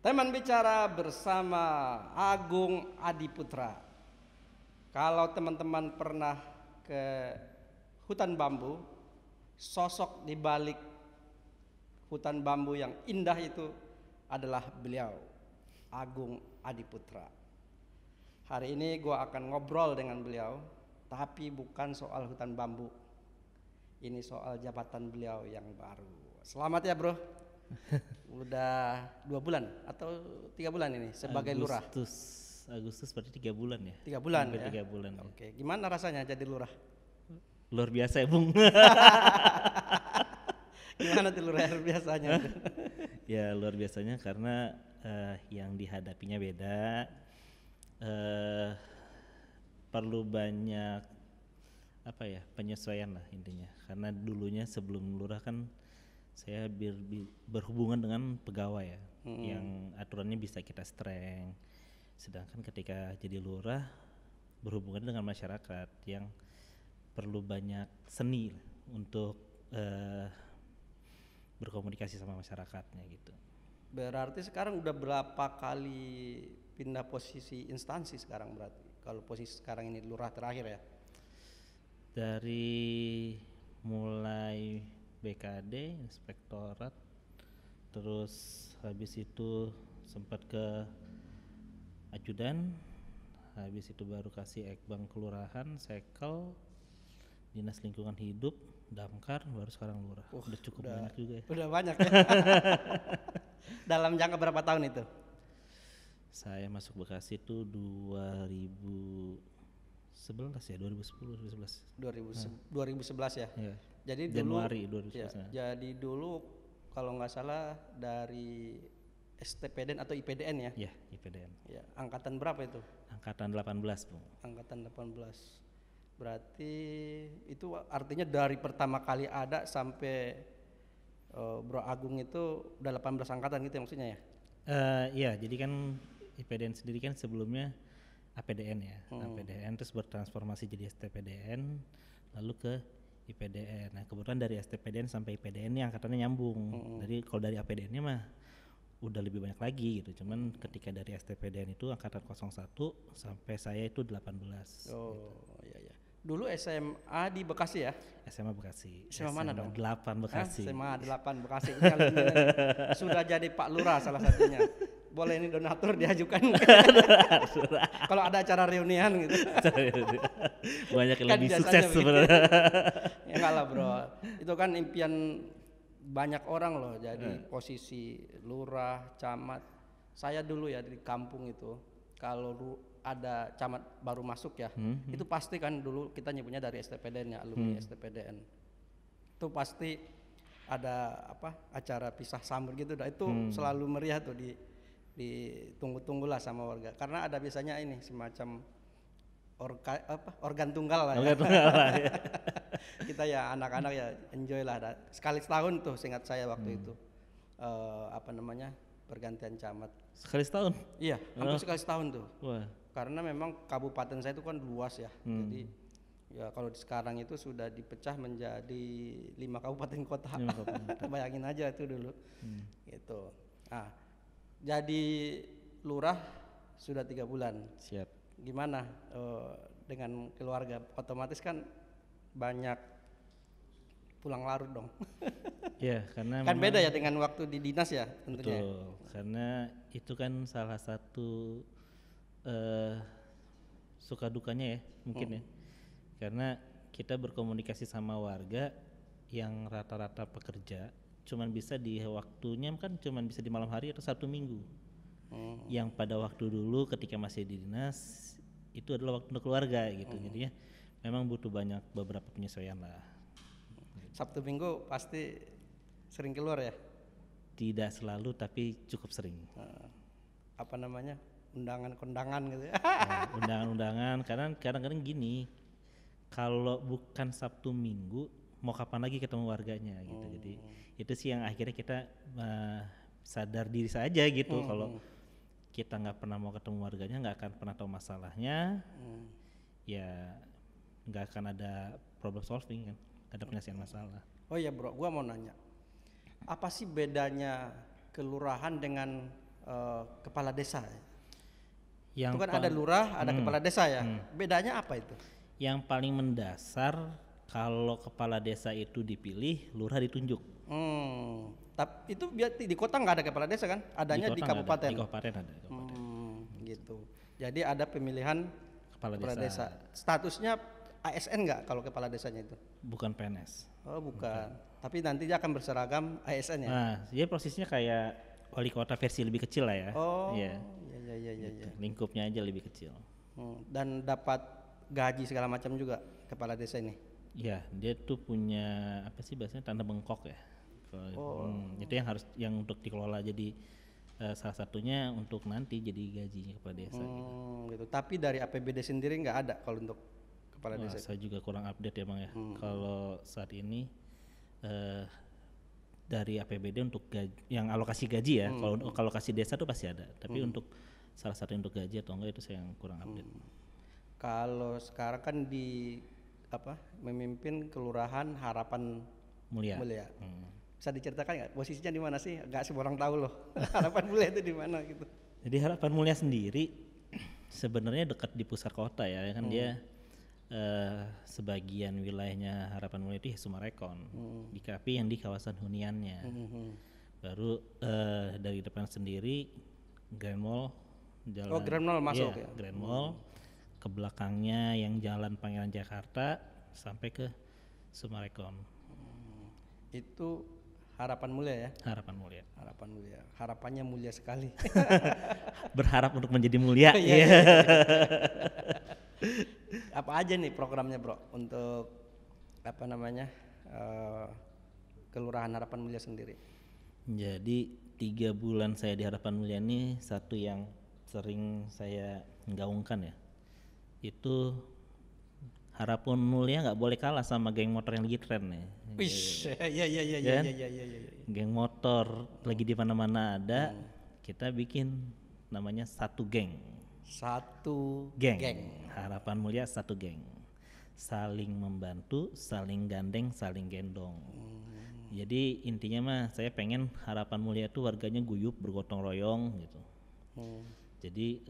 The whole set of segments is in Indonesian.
Teman bicara bersama Agung Adiputra. Kalau teman-teman pernah ke hutan bambu, sosok di balik hutan bambu yang indah itu adalah beliau, Agung Adiputra. Hari ini gue akan ngobrol dengan beliau, tapi bukan soal hutan bambu. Ini soal jabatan beliau yang baru. Selamat ya bro. Udah 2 bulan atau 3 bulan ini sebagai lurah. Agustus berarti 3 bulan ya. 3 bulan Hampir ya. 3 bulan. Oke, gimana rasanya jadi lurah? Luar biasa ya Bung. Gimana tuh lurah biasanya? Ya luar biasanya karena yang dihadapinya beda. Perlu banyak penyesuaian lah intinya. Karena dulunya sebelum lurah kan saya berhubungan dengan pegawai ya, yang aturannya bisa kita streng. Sedangkan ketika jadi lurah berhubungan dengan masyarakat yang perlu banyak seni untuk berkomunikasi sama masyarakatnya gitu. Berarti sekarang udah berapa kali pindah posisi instansi sekarang berarti? Kalau posisi sekarang ini lurah terakhir ya? Dari mulai BKD, inspektorat, terus habis itu sempat ke ajudan, habis itu baru kasih ekbang kelurahan, sekel, dinas lingkungan hidup, damkar, baru sekarang lurah. Udah cukup banyak juga ya. Udah banyak ya. Dalam jangka berapa tahun itu? Saya masuk Bekasi itu 2011 ya, 2011. 2011 ya. Ya. Jadi Januari dulu, 2011. ya, jadi dulu kalau nggak salah dari STPDN atau IPDN ya? Ya, IPDN. Ya, angkatan berapa itu? Angkatan 18 Bung. Angkatan 18. Berarti itu artinya dari pertama kali ada sampai Bro Agung itu udah 18 angkatan gitu ya maksudnya ya? Iya, jadi kan IPDN sendiri kan sebelumnya APDN ya. APDN terus bertransformasi jadi STPDN lalu ke IPDN. Nah, kebetulan dari STPDN sampai IPDN ini angkatannya nyambung. Jadi kalau dari APDN-nya mah udah lebih banyak lagi gitu. Cuman ketika dari STPDN itu angkatan 01 sampai saya itu 18. Oh, iya. Dulu SMA di Bekasi ya? SMA Bekasi. SMA mana dong? 8 Bekasi. SMA 8 Bekasi. Sudah jadi Pak Lurah salah satunya. Boleh ini donatur diajukan. Kalau ada acara reunian gitu. Banyak yang Kan lebih biasanya sukses begitu. sebenarnya. Ya enggak lah bro. Itu kan impian banyak orang loh jadi posisi lurah, camat. Saya dulu ya di kampung itu kalau ada camat baru masuk ya, itu pasti kan dulu kita nyebutnya dari STPDN ya, alumni STPDN. Itu pasti ada acara pisah sambut gitu, itu selalu meriah tuh ditunggu-tunggu lah sama warga. Karena ada biasanya ini semacam organ tunggal lah ya. Kita ya anak-anak ya enjoy lah. Sekali setahun tuh seingat saya waktu itu pergantian camat. Sekali setahun? Iya, hampir sekali setahun tuh. Wah. Karena memang kabupaten saya itu kan luas ya. Jadi ya kalau sekarang itu sudah dipecah menjadi 5 kabupaten kota. Bayangin aja itu dulu. Gitu. Nah, jadi lurah sudah 3 bulan. Siap. Gimana dengan keluarga? Otomatis kan banyak pulang larut dong. Ya, karena kan beda ya dengan waktu di dinas ya tentunya. Betul, karena itu kan salah satu suka dukanya ya mungkin ya. Karena kita berkomunikasi sama warga yang rata-rata pekerja, cuman bisa di waktunya kan cuman bisa di malam hari atau Sabtu Minggu. Yang pada waktu dulu ketika masih di dinas itu adalah waktu untuk keluarga gitu. Jadinya memang butuh banyak beberapa penyesuaian lah. Sabtu Minggu pasti sering keluar ya? Tidak selalu tapi cukup sering. Undangan-kondangan gitu ya? Undangan-undangan, karena kadang-kadang gini, kalau bukan Sabtu Minggu mau kapan lagi ketemu warganya gitu. Jadi itu sih yang akhirnya kita sadar diri saja gitu. Kalau kita nggak pernah mau ketemu warganya, nggak akan pernah tahu masalahnya, ya nggak akan ada problem solving kan, ada penyelesaian masalah. Oh iya bro, gua mau nanya, apa sih bedanya kelurahan dengan kepala desa. Yang Itu kan ada lurah, ada kepala desa ya. Bedanya apa itu? Yang paling mendasar kalau kepala desa itu dipilih, lurah ditunjuk. Tapi itu di kota nggak ada kepala desa kan? Adanya di kabupaten. Di kabupaten ada. Gitu. Jadi ada pemilihan Kepala desa. Statusnya ASN nggak kalau kepala desanya itu? Bukan PNS. Oh bukan. Tapi nanti dia akan berseragam ASN ya? Nah, jadi prosesnya kayak wali kota versi lebih kecil lah ya. Oh, iya. Iya. Lingkupnya aja lebih kecil. Dan dapat gaji segala macam juga kepala desa ini? Iya, dia tuh punya apa sih bahasanya tanda bengkok ya. Itu yang harus yang untuk dikelola, jadi salah satunya untuk nanti jadi gajinya kepala desa. Gitu. Tapi dari APBD sendiri nggak ada kalau untuk kepala desa? Saya juga kurang update ya bang ya. Kalau saat ini dari APBD untuk gaji, yang alokasi gaji ya. Kalau alokasi desa tuh pasti ada. Tapi untuk salah satu untuk gaji atau enggak itu saya yang kurang update. Kalau sekarang kan memimpin kelurahan Harapan Mulia. Bisa diceritakan nggak posisinya di mana sih? Nggak semua orang tahu loh. Harapan Mulia itu di mana gitu. Jadi Harapan Mulia sendiri sebenarnya dekat di pusat kota ya kan. Dia sebagian wilayahnya Harapan Mulia itu Sumarekon, tapi yang di kawasan huniannya. Baru dari depan sendiri Grand Mall, jalan. Grand Mall masuk ya. Grand Mall. Ke belakangnya yang Jalan Pangeran Jakarta sampai ke Sumarekon. Itu Harapan Mulia ya? Harapan Mulia. Harapan Mulia. Harapannya mulia sekali. Berharap untuk menjadi mulia. Iya. Apa aja nih programnya bro untuk Kelurahan Harapan Mulia sendiri? Jadi 3 bulan saya di Harapan Mulia ini, satu yang sering saya gaungkan ya, itu Harapan Mulia nggak boleh kalah sama geng motor yang lagi tren nih. Iya. Geng motor lagi di mana-mana ada, kita bikin namanya satu geng. Harapan Mulia satu geng. Saling membantu, saling gandeng, saling gendong. Jadi intinya mah saya pengen Harapan Mulia itu warganya guyup, bergotong royong gitu. Jadi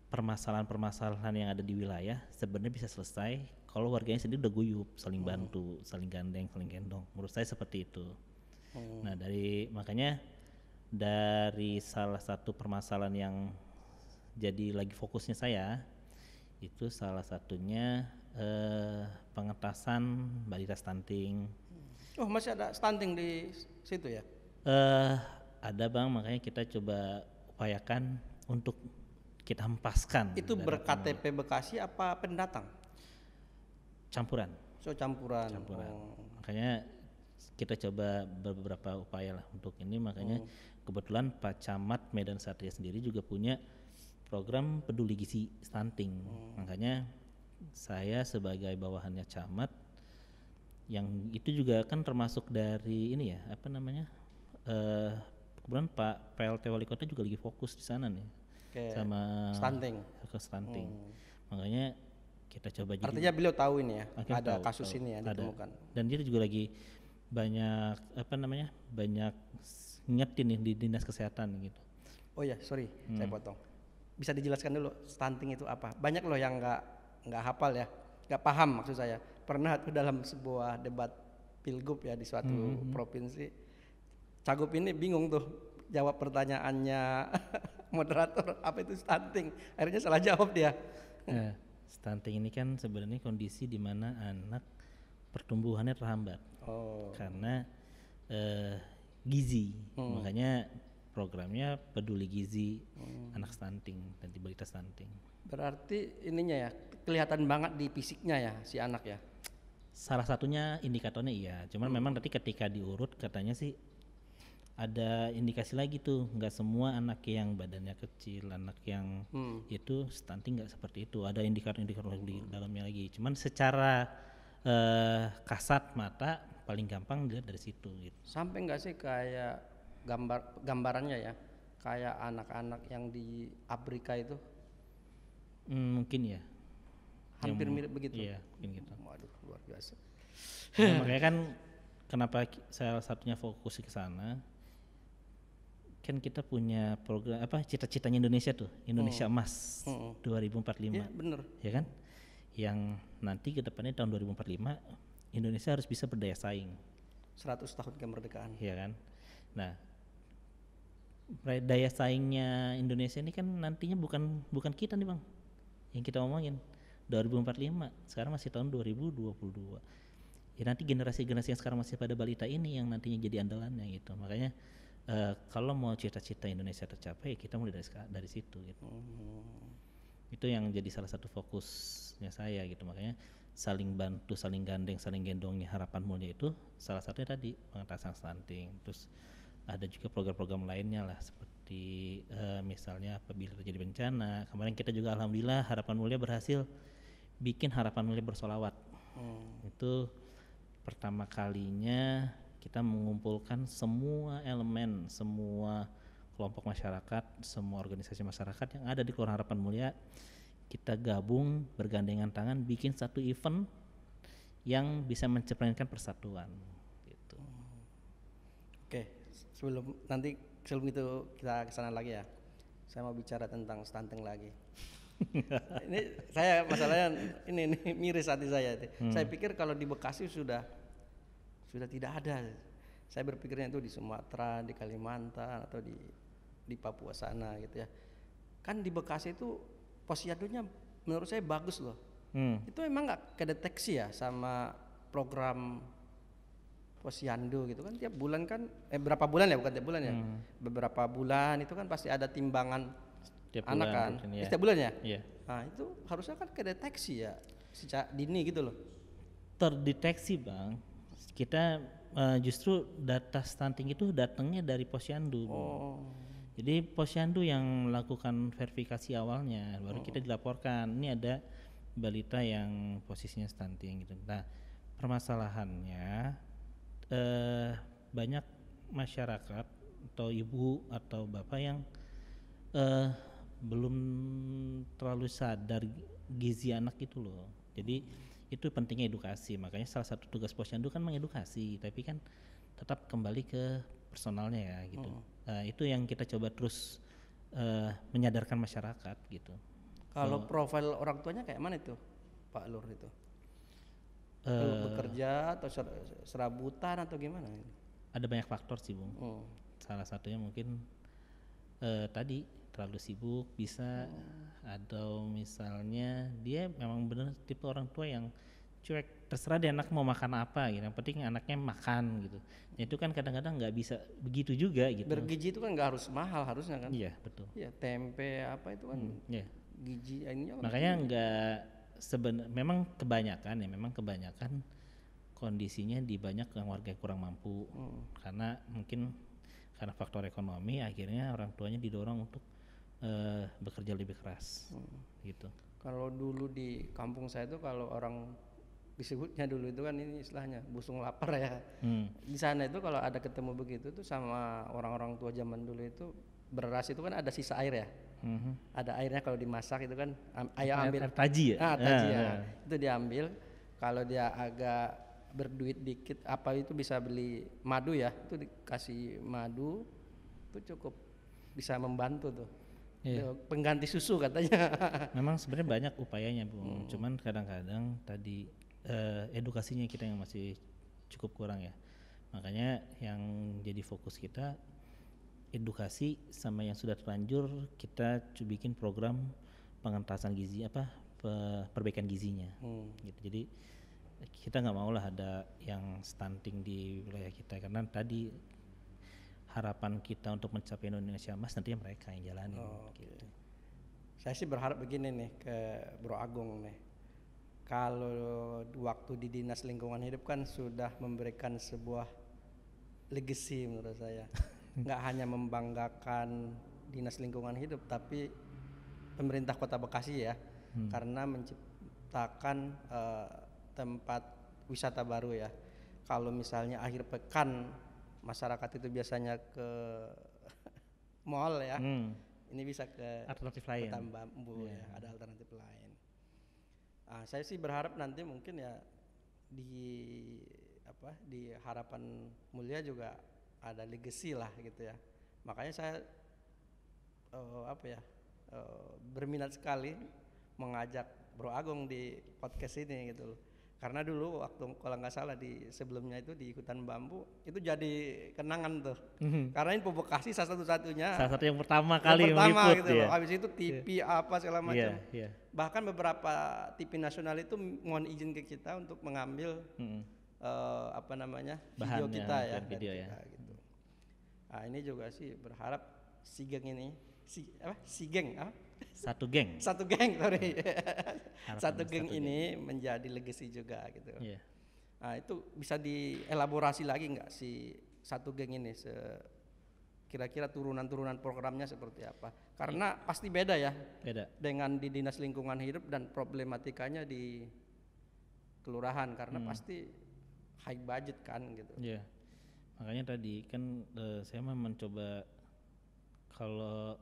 permasalahan-permasalahan yang ada di wilayah sebenarnya bisa selesai kalau warganya sendiri udah guyup, saling bantu, saling gandeng, saling gendong. Menurut saya seperti itu. Nah makanya dari salah satu permasalahan yang jadi lagi fokusnya saya itu salah satunya pengentasan balita stunting. Oh masih ada stunting di situ ya? Ada bang, makanya kita coba upayakan untuk kita hempaskan. Itu ber-KTP Bekasi apa pendatang? Campuran. Campuran. Makanya kita coba beberapa upaya lah untuk ini. Makanya kebetulan Pak Camat Medan Satria sendiri juga punya program peduli gizi stunting. Makanya saya sebagai bawahannya Camat, yang itu juga kan termasuk dari ini ya, kebetulan Pak PLT Wali Kota juga lagi fokus di sana nih. Sama stunting. Makanya kita coba. Artinya beliau tahu ini ya, ada kasus ini ya ditemukan. Dan dia juga lagi banyak banyak ngingetin nih di dinas kesehatan gitu. Oh ya, sorry, saya potong. Bisa dijelaskan dulu stunting itu apa? Banyak loh yang nggak hafal ya, nggak paham maksud saya. Pernah tuh dalam sebuah debat pilgub ya di suatu provinsi, cagup ini bingung tuh jawab pertanyaannya moderator apa itu stunting, akhirnya salah jawab dia. Stunting ini kan sebenarnya kondisi di mana anak pertumbuhannya terhambat karena gizi. Makanya programnya peduli gizi anak stunting dan balita stunting. Berarti ininya ya kelihatan banget di fisiknya ya si anak ya. Salah satunya indikatornya iya, cuman memang nanti ketika diurut katanya sih ada indikasi lagi tuh, nggak semua anak yang badannya kecil, anak yang itu stunting nggak seperti itu. Ada indikator-indikator di dalamnya lagi. Cuman secara kasat mata paling gampang dilihat dari situ. Gitu. Sampai nggak sih kayak gambarannya ya, kayak anak-anak yang di Afrika itu? Mungkin ya. Hampir mirip begitu. Iya, mungkin gitu. Waduh, luar biasa. Makanya kan kenapa salah satunya fokus ke sana. kan kita punya program apa cita-citanya Indonesia tuh, Indonesia Emas 2045. Iya bener. Ya kan? Yang nanti ke depannya tahun 2045 Indonesia harus bisa berdaya saing. 100 tahun kemerdekaan. Ya kan? Nah, daya saingnya Indonesia ini kan nantinya bukan kita nih Bang yang kita omongin 2045, sekarang masih tahun 2022. Ya nanti generasi-generasi yang sekarang masih pada balita ini yang nantinya jadi andalannya gitu. Makanya kalau mau cita-cita Indonesia tercapai kita mulai dari situ gitu. Itu yang jadi salah satu fokusnya saya gitu. Makanya saling bantu, saling gandeng, saling gendongnya harapan mulia itu salah satunya tadi pengentasan stunting. Terus ada juga program-program lainnya lah seperti misalnya apabila terjadi bencana. Kemarin kita juga alhamdulillah harapan mulia berhasil bikin harapan mulia bersolawat. Itu pertama kalinya kita mengumpulkan semua elemen, semua kelompok masyarakat, semua organisasi masyarakat yang ada di Kelurahan Harapan Mulia, kita gabung bergandengan tangan bikin satu event yang bisa mencerminkan persatuan gitu. Oke, sebelum itu kita kesana lagi ya. Saya mau bicara tentang stunting lagi. Ini saya masalahnya ini miris hati saya. Saya pikir kalau di Bekasi sudah tidak ada. Saya berpikirnya itu di Sumatera, di Kalimantan atau di Papua sana gitu ya. Kan di Bekasi itu posyandunya menurut saya bagus loh. Itu emang nggak kedeteksi ya sama program posyandu gitu kan, tiap bulan kan berapa bulan ya, bukan tiap bulan ya, beberapa bulan itu kan pasti ada timbangan tiap anak bulan, kan ya. Setiap bulan ya. Nah itu harusnya kan kedeteksi ya sejak dini gitu loh. Terdeteksi Bang, kita justru data stunting itu datangnya dari posyandu. Jadi posyandu yang melakukan verifikasi awalnya, baru kita dilaporkan ini ada balita yang posisinya stunting gitu. Nah permasalahannya banyak masyarakat atau ibu atau bapak yang belum terlalu sadar gizi anak itu loh. Jadi itu pentingnya edukasi. Makanya salah satu tugas posyandu kan mengedukasi, tapi kan tetap kembali ke personalnya ya gitu. Itu yang kita coba terus menyadarkan masyarakat gitu. Kalau profil orang tuanya kayak mana itu, Pak Lur itu? Bekerja atau serabutan atau gimana? Ada banyak faktor sih Bung. Salah satunya mungkin tadi terlalu sibuk bisa, atau misalnya dia memang benar tipe orang tua yang cuek, terserah dia anak mau makan apa gitu, yang penting anaknya makan gitu. Nah, itu kan kadang-kadang nggak bisa begitu juga gitu. Bergizi itu kan nggak harus mahal harusnya kan? Iya betul. Iya tempe apa itu kan gizi ininya. Makanya nggak memang kebanyakan kondisinya di banyak yang warga kurang mampu, karena mungkin karena faktor ekonomi akhirnya orang tuanya didorong untuk bekerja lebih keras gitu. Kalau dulu di kampung saya itu kalau orang disebutnya dulu itu kan ini istilahnya busung lapar ya. Di sana itu kalau ada ketemu begitu tuh sama orang-orang tua zaman dulu itu, beras itu kan ada sisa air ya. Ada airnya kalau dimasak itu kan ayah ambil air taji ya. Taji ya. Itu diambil, kalau dia agak berduit dikit apa itu bisa beli madu ya, itu dikasih madu itu cukup bisa membantu tuh. Pengganti susu katanya. Memang sebenarnya banyak upayanya Bu. Cuman kadang-kadang tadi edukasinya kita yang masih cukup kurang ya. Makanya yang jadi fokus kita edukasi, sama yang sudah terlanjur kita bikin program pengentasan gizi perbaikan gizinya gitu. Jadi kita nggak mau lah ada yang stunting di wilayah kita, karena tadi harapan kita untuk mencapai Indonesia Emas nantinya mereka yang jalanin gitu. Saya sih berharap begini nih ke Bro Agung nih, kalau waktu di Dinas Lingkungan Hidup kan sudah memberikan sebuah legacy menurut saya. Nggak hanya membanggakan Dinas Lingkungan Hidup, tapi pemerintah Kota Bekasi ya, karena menciptakan tempat wisata baru ya. Kalau misalnya akhir pekan masyarakat itu biasanya ke mall ya, ini bisa ke alternatif lain. Hutan Bambu ya, ada alternatif lain. Saya sih berharap nanti mungkin ya di Harapan Mulia juga ada legacy lah gitu ya, Makanya saya berminat sekali mengajak Bro Agung di podcast ini gitu loh. Karena dulu waktu kalau nggak salah di sebelumnya itu di Hutan Bambu itu jadi kenangan tuh. Karena Info Bekasi salah satu-satunya. Salah satu yang pertama kali Pertama meliput gitu ya. loh. Habis itu TV apa segala macam. Iya. Bahkan beberapa TV nasional itu mohon izin ke kita untuk mengambil video Bahannya, kita ya. video ya. Gitu. Nah, ini juga sih berharap Sigeng ini Sigeng apa? Satu geng. Satu geng, sorry. Harapan Satu geng satu ini menjadi legacy juga gitu. Iya. Nah, itu bisa dielaborasi lagi nggak si satu geng ini kira-kira turunan-turunan programnya seperti apa? Karena pasti beda ya. Beda. Dengan di Dinas Lingkungan Hidup dan problematikanya di kelurahan karena pasti high budget kan gitu. Iya. Makanya tadi kan saya mah mencoba kalau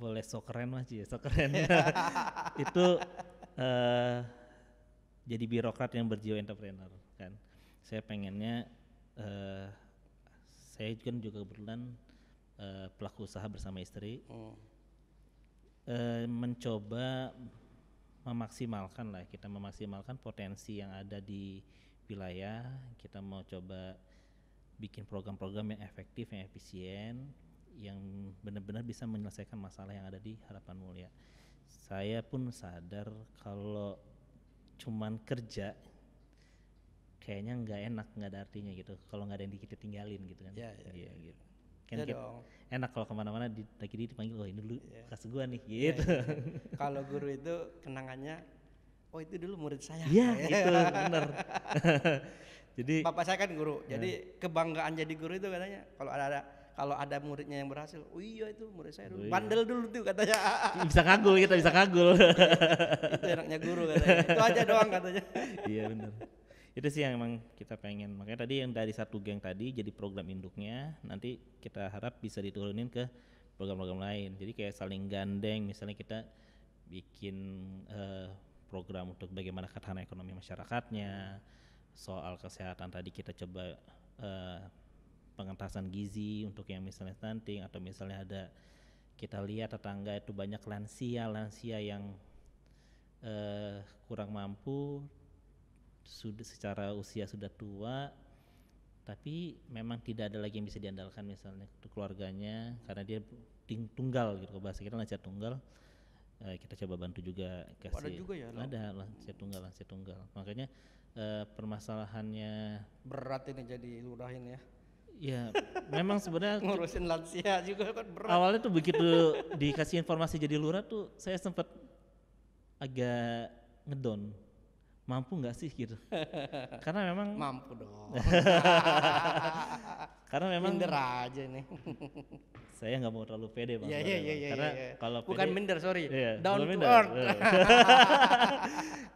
boleh sok keren mas ya, sok keren. Itu jadi birokrat yang berjiwa entrepreneur kan. Saya pengennya saya kan juga kebetulan pelaku usaha bersama istri. Mencoba memaksimalkan potensi yang ada di wilayah. Kita mau coba bikin program-program yang efektif, yang efisien, yang benar-benar bisa menyelesaikan masalah yang ada di Harapan Mulia. Saya pun sadar kalau cuman kerja kayaknya nggak enak, nggak ada artinya gitu kalau nggak ada yang kita tinggalin gitu kan. Iya gitu kan. Enak kalau kemana-mana lagi dipanggil, oh ini dulu kelas gua nih gitu. Kalau guru itu kenangannya, oh itu dulu murid saya. Iya itu benar. Jadi bapak saya kan guru, jadi kebanggaan jadi guru itu katanya kalau ada muridnya yang berhasil, oh iya itu murid saya dulu, bandel dulu tuh katanya. Bisa kagul kita, bisa kagul. Itu enaknya guru katanya, itu aja doang katanya. Iya benar. Itu sih yang emang kita pengen. Makanya tadi yang dari satu geng tadi jadi program induknya, nanti kita harap bisa diturunin ke program-program lain. Jadi kayak saling gandeng, misalnya kita bikin program untuk bagaimana ketahanan ekonomi masyarakatnya, soal kesehatan tadi kita coba pengentasan gizi untuk yang misalnya stunting, atau misalnya ada kita lihat tetangga itu banyak lansia yang kurang mampu, sudah secara usia sudah tua, tapi memang tidak ada lagi yang bisa diandalkan misalnya untuk keluarganya karena dia tunggal gitu, bahasa kita lansia tunggal. Kita coba bantu juga kasih. Ada juga ya? Ada lansia tunggal. Makanya permasalahannya berat ini jadi lurahin ya. Ya, memang sebenarnya ngurusin lansia juga kan berat. Awalnya tuh begitu dikasih informasi jadi lurah tuh saya sempat agak ngedown. Mampu nggak sih gitu? Karena memang mampu dong. Karena memang minder aja nih. Saya nggak mau terlalu pede bang. Iya. Karena kalau bukan pede, minder, sorry. Iya, down to minder. earth.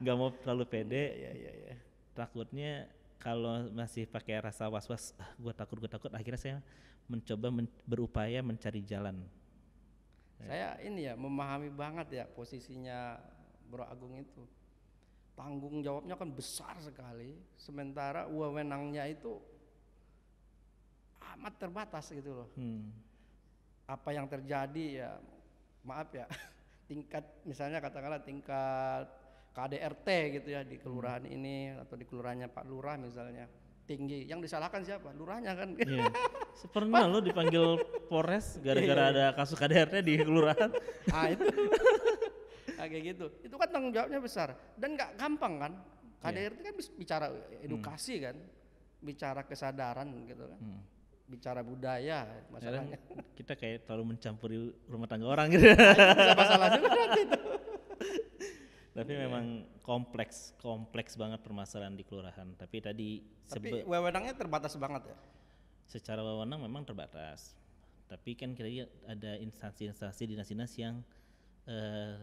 Nggak mau terlalu pede. Iya. Takutnya kalau masih pakai rasa was-was, gue takut, akhirnya saya mencoba berupaya mencari jalan. Saya ini ya memahami banget ya posisinya Bro Agung itu. Tanggung jawabnya kan besar sekali, sementara wewenangnya itu amat terbatas gitu loh. Apa yang terjadi ya, maaf ya, misalnya katakanlah tingkat KDRT gitu ya di kelurahan ini atau di kelurahannya Pak Lurah misalnya tinggi, yang disalahkan siapa? Lurahnya kan. Iya. Pernah lo dipanggil Polres gara-gara ada kasus KDRT di kelurahan. Itu kayak gitu. Itu kan tanggung jawabnya besar dan nggak gampang kan. KDRT kan bicara edukasi kan, bicara kesadaran gitu kan, bicara budaya masalahnya. Kita kayak terlalu mencampuri rumah tangga orang gitu. Bisa masalah juga nanti itu. Tapi memang kompleks banget permasalahan di kelurahan. Tapi wewenangnya terbatas banget ya. Secara wewenang memang terbatas. Tapi kan kita ada instansi-instansi dinas-dinas yang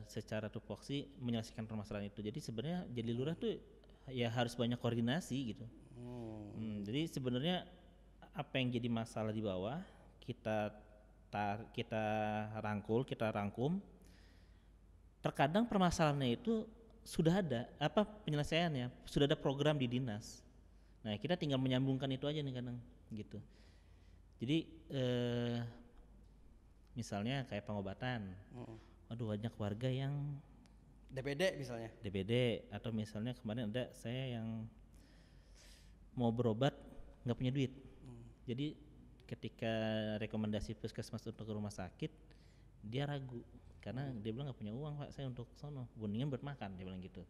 secara tupoksi menyelesaikan permasalahan itu. Jadi sebenarnya jadi lurah tuh ya harus banyak koordinasi gitu. Jadi sebenarnya apa yang jadi masalah di bawah kita rangkum. Terkadang permasalahannya itu sudah ada penyelesaiannya, sudah ada program di dinas. Nah kita tinggal menyambungkan itu aja nih kadang gitu. Jadi misalnya kayak pengobatan. Mm. Waduh, banyak warga yang DBD misalnya. DBD, atau misalnya kemarin ada saya yang mau berobat nggak punya duit. Jadi ketika rekomendasi puskesmas untuk ke rumah sakit, dia ragu karena dia bilang nggak punya uang Pak saya untuk sono, mendingan buat makan, dia bilang gitu.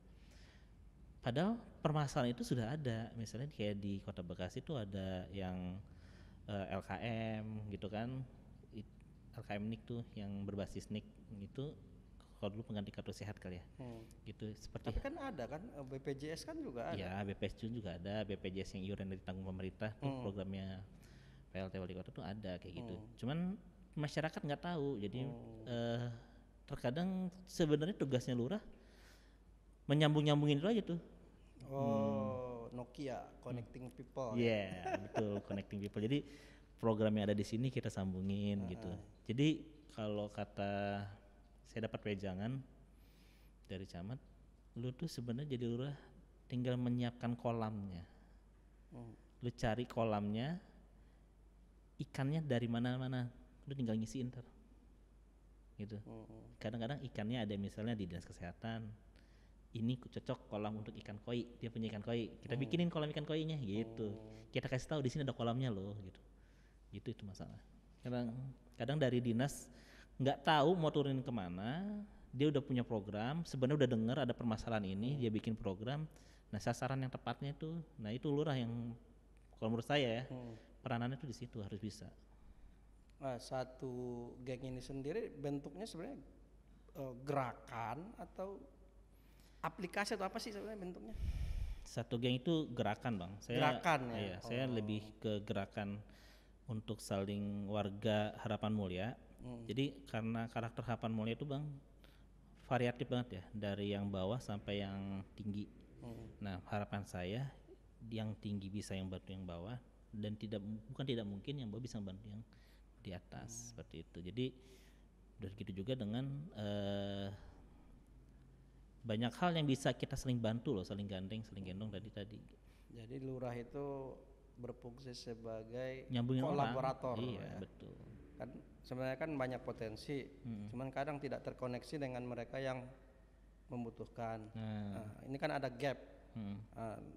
Padahal permasalahan itu sudah ada, misalnya kayak di Kota Bekasi itu ada yang LKM gitu kan, LKM NIK tuh yang berbasis NIK itu, kalau dulu pengganti kartu sehat kali ya, gitu seperti. Tapi kan ada kan BPJS kan juga ada. Ya BPJS juga ada, BPJS yang iuran ditanggung pemerintah tuh programnya PLT Wali Kota tuh ada kayak gitu. Cuman masyarakat nggak tahu, jadi terkadang sebenarnya tugasnya lurah menyambung-nyambungin itu aja tuh. Nokia connecting people. Iya, betul, connecting people. Jadi program yang ada di sini kita sambungin gitu. Jadi kalau kata saya dapat wejangan dari camat, lu tuh sebenarnya jadi lurah tinggal menyiapkan kolamnya. Lu cari kolamnya, ikannya dari mana-mana, lu tinggal ngisiin ntar. Gitu. Kadang-kadang ikannya ada misalnya di dinas kesehatan, ini cocok kolam untuk ikan koi, dia punya ikan koi, kita bikinin kolam ikan koinya gitu. Kita kasih tahu di sini ada kolamnya loh gitu. Itu masalah. Kadang dari dinas nggak tahu mau turunin kemana, dia udah punya program, sebenarnya udah dengar ada permasalahan ini, dia bikin program. Nah sasaran yang tepatnya itu, nah itu lurah yang kalau menurut saya ya peranannya tuh di situ harus bisa. Nah, satu geng ini sendiri bentuknya sebenarnya gerakan atau aplikasi atau apa sih sebenarnya bentuknya? Satu geng itu gerakan bang. Gerakan ya. Iya, saya lebih ke gerakan untuk saling warga Harapan Mulia. Jadi karena karakter Harapan Mulia itu bang variatif banget ya, dari yang bawah sampai yang tinggi. Nah harapan saya yang tinggi bisa yang bantu yang bawah, dan bukan tidak mungkin yang bawah bisa bantu yang di atas, seperti itu. Jadi begitu juga dengan banyak hal yang bisa kita saling bantu loh, saling gandeng, saling gendong tadi. Jadi lurah itu berfungsi sebagai Nyambungin kolaborator. orang. Iya, ya. betul. Kan sebenarnya kan banyak potensi, cuman kadang tidak terkoneksi dengan mereka yang membutuhkan. Nah, ini kan ada gap.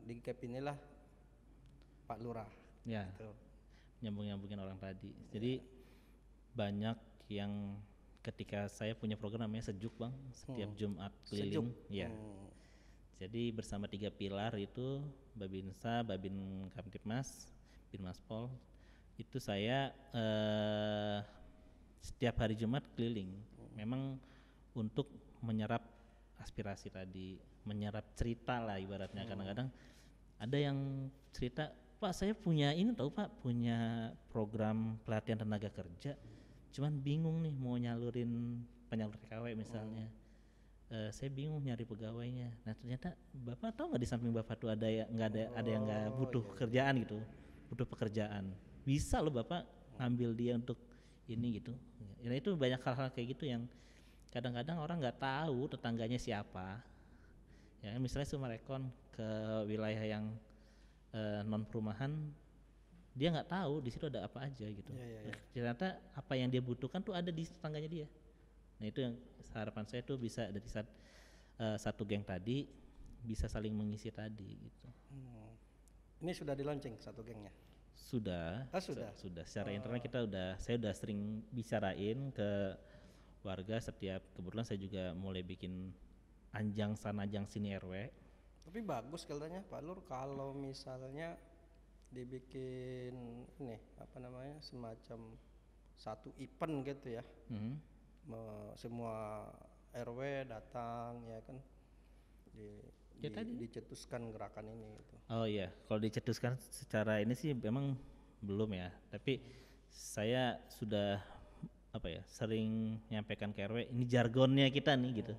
Di gap inilah Pak Lurah. Ya. Gitu. Nyambungin orang tadi. Jadi banyak yang ketika saya punya program namanya Sejuk bang, setiap Jumat keliling. Ya. Jadi bersama 3 pilar itu Babinsa, Babin Kamtipmas, Binmaspol, itu saya setiap hari Jumat keliling. Memang untuk menyerap aspirasi tadi, menyerap cerita lah ibaratnya. Kadang-kadang ada yang cerita, Pak saya punya ini tahu Pak, punya program pelatihan tenaga kerja, cuman bingung nih mau nyalurin penyalur TKW misalnya. Saya bingung nyari pegawainya. Nah ternyata Bapak tahu nggak di samping Bapak tuh ada yang nggak butuh kerjaan gitu, butuh pekerjaan. Bisa loh Bapak ngambil dia untuk ini gitu. Nah itu banyak hal-hal kayak gitu yang kadang-kadang orang nggak tahu tetangganya siapa. Ya misalnya Sumarekon ke wilayah yang non perumahan, dia nggak tahu di situ ada apa aja gitu. Ternyata apa yang dia butuhkan tuh ada di tetangganya dia. Nah itu yang harapan saya tuh bisa dari satu geng tadi bisa saling mengisi tadi gitu. Ini sudah di launching satu gengnya? Sudah. Sudah. Secara internal saya udah sering bicarain ke warga. Setiap kebetulan saya juga mulai bikin anjang sana anjang sini RW. Tapi bagus katanya Pak Lur kalau misalnya dibikin ini apa namanya semacam satu event gitu ya. Semua RW datang ya kan, dicetuskan gerakan ini gitu. Oh iya, kalau dicetuskan secara ini sih memang belum ya, tapi saya sudah sering nyampaikan ke RW, ini jargonnya kita nih gitu.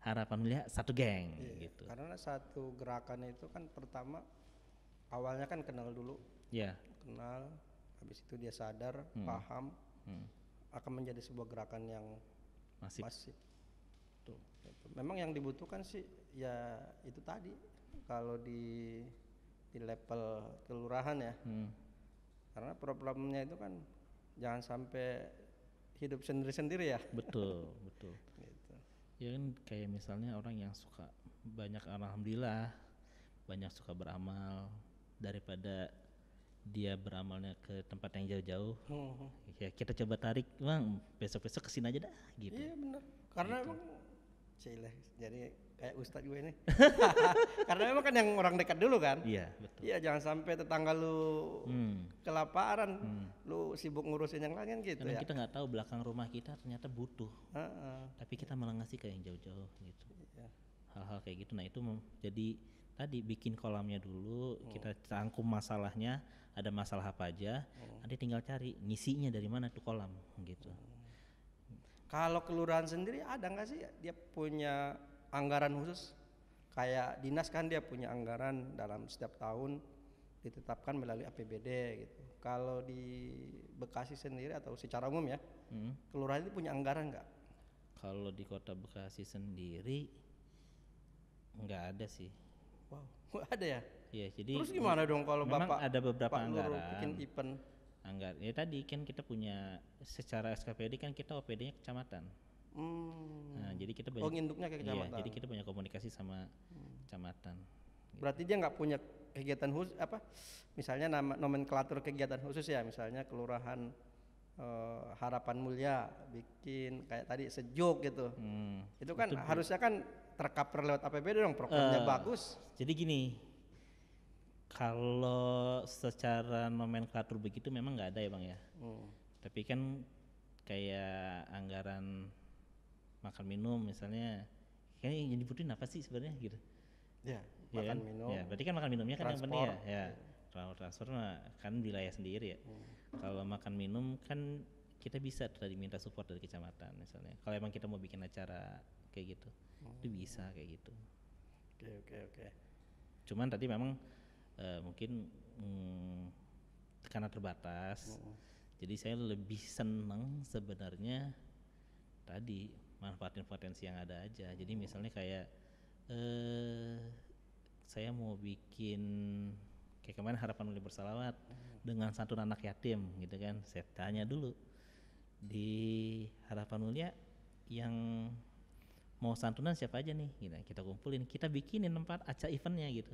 Harapan melihat satu geng gitu. Karena satu gerakan itu kan pertama awalnya kan kenal dulu. Kenal, habis itu dia sadar, paham, akan menjadi sebuah gerakan yang masif. Tuh. Memang yang dibutuhkan sih ya itu tadi, kalau di level kelurahan ya. Karena problemnya itu kan jangan sampai hidup sendiri-sendiri ya. Betul, betul. Gitu. Ya kan kayak misalnya orang yang suka banyak, alhamdulillah banyak suka beramal, daripada dia beramalnya ke tempat yang jauh-jauh, ya kita coba tarik, bang besok-besok kesini aja dah gitu. Iya benar. Karena emang Cile, jadi kayak Ustadz gue ini. Karena memang kan yang orang dekat dulu kan. Iya betul. Iya, jangan sampai tetangga lu kelaparan, Hmm. lu sibuk ngurusin yang lain gitu Karena ya. kita nggak tahu belakang rumah kita ternyata butuh, Heeh. tapi kita malah ngasih ke yang jauh-jauh gitu. Iya. Hal-hal kayak gitu, nah itu jadi tadi bikin kolamnya dulu, kita rangkum masalahnya, ada masalah apa aja, nanti tinggal cari ngisinya dari mana tuh kolam gitu. Kalau kelurahan sendiri ada nggak sih dia punya anggaran khusus? Kayak dinas kan dia punya anggaran dalam setiap tahun ditetapkan melalui APBD gitu. Kalau di Bekasi sendiri atau secara umum ya, kelurahan itu punya anggaran nggak? Kalau di kota Bekasi sendiri nggak ada sih. Wow, nggak ada ya? Ya jadi Terus gimana dong kalau memang Bapak ada beberapa Pak Lurah anggaran. bikin event? Ya tadi kan kita punya secara SKPD kan kita OPD-nya kecamatan. Nah, jadi kita banyak, nginduknya ke kecamatan. Iya, jadi kita punya komunikasi sama kecamatan. Berarti dia nggak punya kegiatan khusus apa? Misalnya nama nomenklatur kegiatan khusus ya, misalnya kelurahan Harapan Mulia bikin kayak tadi sejuk gitu. Itu kan harusnya kan tercover lewat APBD dong, programnya bagus. Jadi gini, kalau secara nomenklatur begitu memang nggak ada ya bang ya. Tapi kan kayak anggaran makan minum misalnya, kayak yang dibutuhin apa sih sebenarnya gitu? Ya, Ya makan kan? minum. Ya, berarti kan makan minumnya kan yang penting ya. Transport. Ya, transfer mah kan wilayah sendiri ya. Kalau makan minum kan kita bisa tadi minta support dari kecamatan misalnya. Kalau emang kita mau bikin acara kayak gitu, itu bisa kayak gitu. Oke. Cuman tadi memang mungkin karena terbatas, jadi saya lebih senang sebenarnya tadi manfaatin potensi yang ada aja. Jadi misalnya kayak saya mau bikin kayak kemarin Harapan Mulia Bersalawat dengan santunan anak yatim gitu kan. Saya tanya dulu di Harapan Mulia yang mau santunan siapa aja nih, gitu. Kita kumpulin, kita bikinin tempat acara eventnya gitu.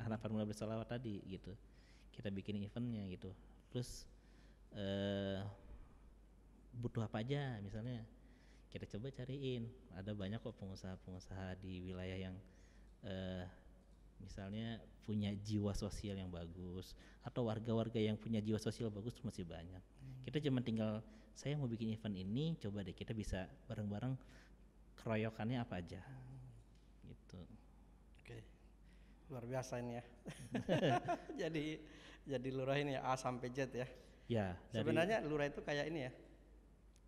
Harapan Mulia Bersalawat tadi gitu, kita bikin eventnya gitu. Terus butuh apa aja misalnya, kita coba cariin. Ada banyak kok pengusaha-pengusaha di wilayah yang misalnya punya jiwa sosial yang bagus, atau warga-warga yang punya jiwa sosial bagus masih banyak. Kita cuma tinggal, saya mau bikin event ini, coba deh kita bisa bareng-bareng keroyokannya apa aja gitu. Oke. Luar biasa ini ya. jadi lurah ini ya A sampai Z ya. Ya, Sebenarnya lurah itu kayak ini ya,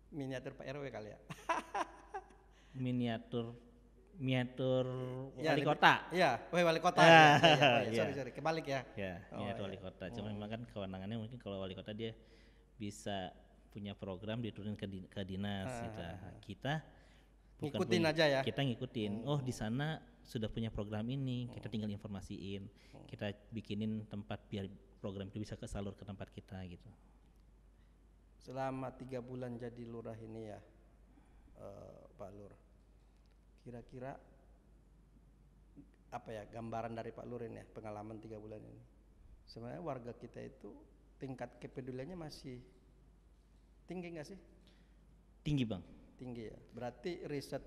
miniatur Pak RW kali ya. miniatur Ya, wali kota. Iya, wali kota. Ah, ya. iya. Sorry, kebalik ya. Ya, miniatur iya. wali kota. Cuma memang kan kewenangannya mungkin kalau wali kota dia bisa punya program diturunin ke dinas gitu. Kita bukan Ngikutin aja ya. Kita ngikutin. Oh, di sana sudah punya program ini, kita tinggal informasiin. Kita bikinin tempat biar program itu bisa kesalur ke tempat kita gitu. Selama 3 bulan jadi lurah ini ya, Pak Lur. Kira-kira apa ya gambaran dari Pak Lur ini ya, pengalaman 3 bulan ini. Sebenarnya warga kita itu tingkat kepeduliannya masih tinggi nggak sih? Tinggi bang. Tinggi ya. Berarti riset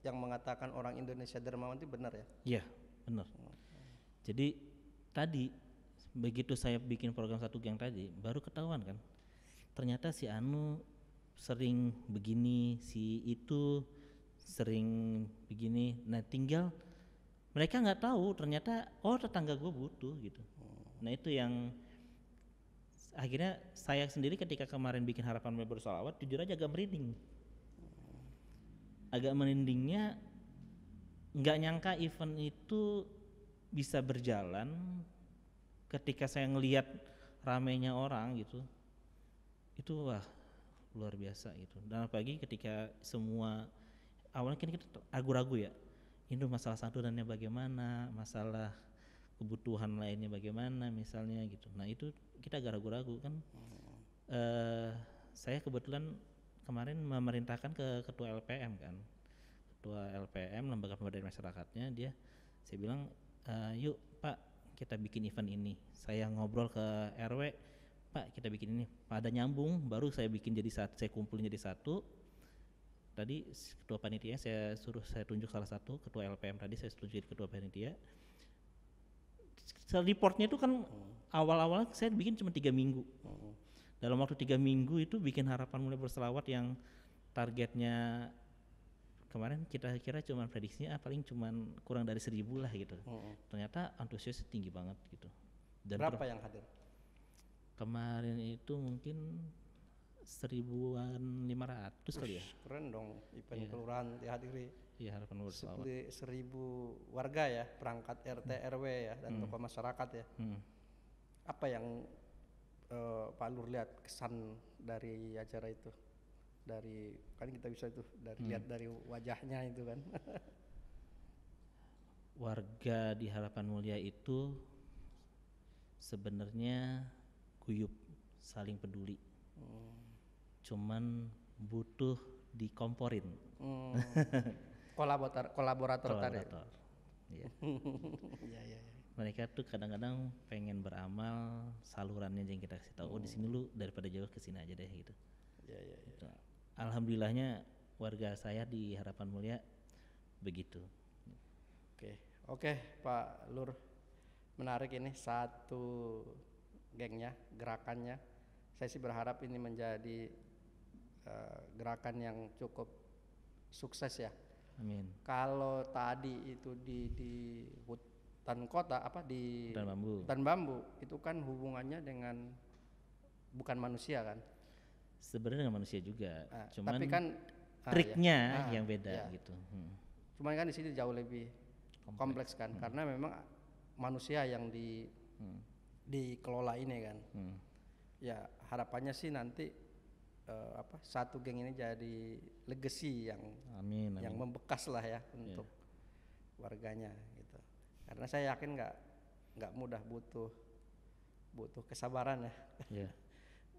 yang mengatakan orang Indonesia dermawan itu benar ya? Iya benar. Jadi tadi begitu saya bikin program satu gang tadi, baru ketahuan kan, ternyata si Anu sering begini, si itu sering begini. Nah tinggal mereka nggak tahu ternyata oh tetangga gue butuh gitu. Nah itu yang akhirnya saya sendiri ketika kemarin bikin Harapan Mulia Bersalawat, jujur aja agak merinding. Agak merindingnya nggak nyangka event itu bisa berjalan ketika saya ngelihat ramainya orang gitu. Itu wah luar biasa gitu. Dan apalagi ketika semua awalnya kan kita ragu-ragu ya, ini masalah santunannya bagaimana, masalah kebutuhan lainnya bagaimana misalnya gitu. Nah itu kita agak ragu-ragu kan. Saya kebetulan kemarin memerintahkan ke ketua LPM kan, ketua LPM lembaga pemberdayaan masyarakatnya, saya bilang yuk Pak kita bikin event ini. Saya ngobrol ke RW, Pak kita bikin ini, pada nyambung, baru saya bikin jadi satu, saya kumpulin jadi satu. Tadi ketua panitia saya tunjuk salah satu ketua LPM, tadi saya setuju ketua panitia. Reportnya itu kan awal-awalnya saya bikin cuma 3 minggu. Dalam waktu 3 minggu itu bikin Harapan Mulia Berselawat yang targetnya kemarin kita kira cuma prediksinya paling cuma kurang dari 1.000 lah gitu. Ternyata antusiasnya tinggi banget gitu. Dan berapa yang hadir? Kemarin itu mungkin 1.500 kali ya. Keren dong, event kelurahan dihadiri. Iya, Harapan Mulia Berselawat. 1.000 warga ya, perangkat RT RW ya, dan tokoh masyarakat ya. Apa yang Pak Lur lihat kesan dari acara itu? Dari kan kita bisa itu lihat dari wajahnya itu kan. Warga di Harapan Mulia itu sebenarnya guyup, saling peduli. Cuman butuh dikomporin. Kolaborator tadi. Iya. Iya. Mereka tuh kadang-kadang pengen beramal, salurannya yang kita kasih tahu. Oh di sini lu daripada jauh ke sini aja deh gitu. Iya. Gitu. Alhamdulillahnya warga saya di Harapan Mulia begitu. Oke Pak Lur, menarik ini satu gengnya, gerakannya. Saya sih berharap ini menjadi gerakan yang cukup sukses ya. Amin. Kalau tadi itu di hutan kota di hutan bambu itu kan hubungannya dengan bukan manusia kan? Sebenarnya dengan manusia juga, cuman tapi kan triknya yang beda gitu. Cuman kan di sini jauh lebih kompleks kan, karena memang manusia yang dikelola ini kan. Ya harapannya sih nanti satu geng ini jadi legacy yang amin. yang membekas lah ya untuk warganya gitu. Karena saya yakin nggak mudah, butuh kesabaran ya.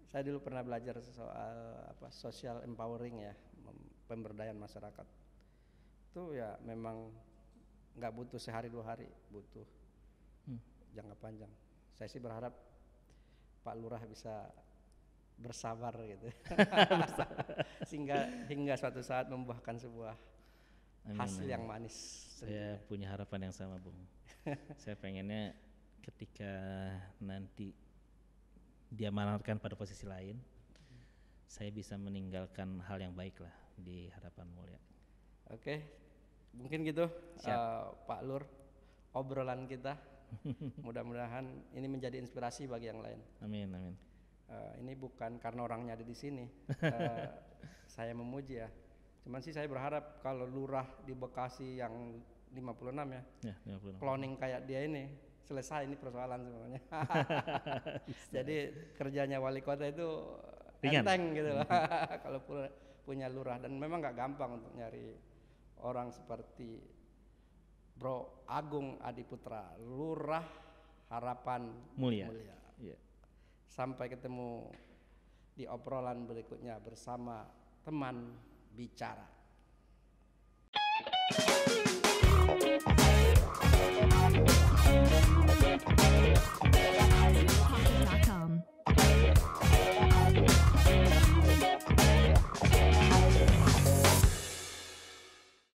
Saya dulu pernah belajar soal social empowering ya, pemberdayaan masyarakat. Itu ya memang nggak butuh sehari 2 hari, butuh jangka panjang. Saya sih berharap Pak Lurah bisa bersabar gitu. Sehingga hingga suatu saat membuahkan sebuah hasil yang manis. Saya punya harapan yang sama, Bung. Saya pengennya ketika nanti diamanatkan pada posisi lain, saya bisa meninggalkan hal yang baik lah di Harapan Mulia. Oke, mungkin gitu Pak Lur obrolan kita. Mudah-mudahan ini menjadi inspirasi bagi yang lain. Amin. Ini bukan karena orangnya ada di sini, saya memuji ya. Cuman sih saya berharap kalau lurah di Bekasi yang 56 ya, 56. Cloning kayak dia ini selesai ini persoalan sebenarnya. Jadi kerjanya wali kota itu enteng gitu loh. Kalau punya lurah, dan memang nggak gampang untuk nyari orang seperti Bro Agung Adiputra, Lurah Harapan Mulia. Sampai ketemu di obrolan berikutnya bersama teman bicara.